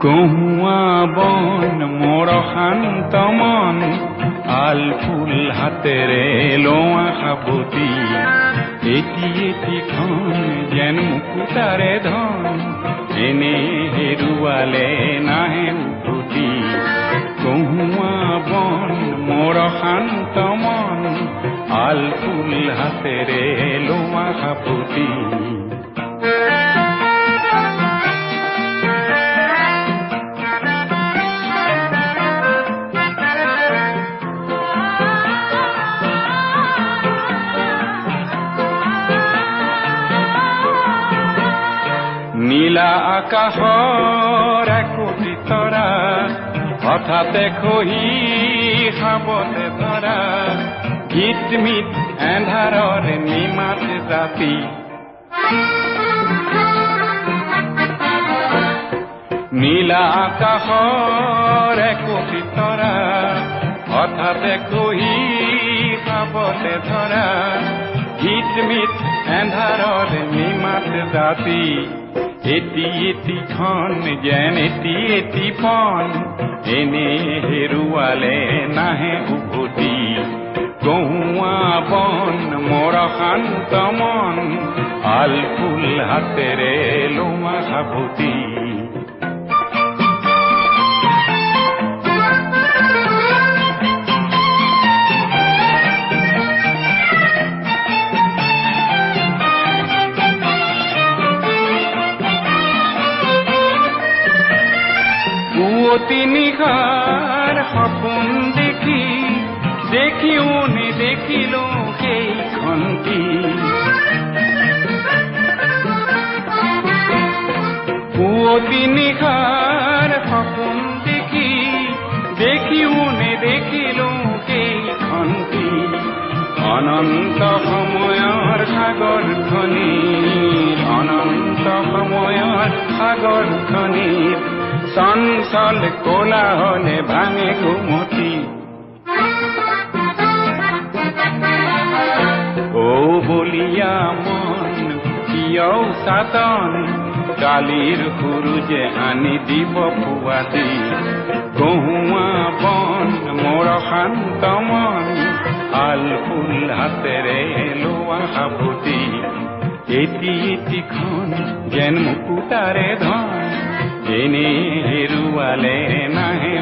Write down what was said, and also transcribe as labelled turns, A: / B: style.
A: কহুৱা বন মোৰ শান্ত মন আল ফুল হাতেৰে লোৱা সাবতি এটি এটিখন যেন মুকুতাৰে ধন এনে হেৰুৱালে নাহে উভতি কহুৱা বন মোৰ শান্ত মন আল ফুল হাতেৰে লোৱা সাবতি নীলা আকাশৰ একোটি তৰা হঠাতে খহি খাবতে ধৰা গীতমিত এন্ধাৰৰ নিমাত জাতি নীলা আকাশৰ একোটি তৰা হঠাতে খহি খাবতে ধৰা গীতমিত এন্ধাৰৰ নিমাত জাতি এটি এটিখন যেন এটি এটি পন এনে হেৰুৱালে নাহে উভতি কহুৱা বন মোৰ শান্ত মন আল ফুল হাতেৰে লোৱা সাবতি পুৱতি নিশাৰ সপোন দেখি দেখিও নেদেখিলো সেইখন কি পুৱতি নিশাৰ সপোন দেখি দেখিও নেদেখিলো সেইখন কি অনন্ত সময়ৰ সাগৰ খনিৰ অনন্ত সময়ৰ সাগৰ খনিৰ চঞ্চল কোলাহলে ভাঙে ঘুমতি ও বলিয়া মন কিয় সাতন কালিৰ সূৰুজে আনি দিব পুৱাতি কহুৱা বন মোৰ শান্ত মন আল ফুল হাতেৰে লোৱা সাবতি এটি এটিখন যেন মুকুতাৰে ধন এনে হেৰুৱালে নাহে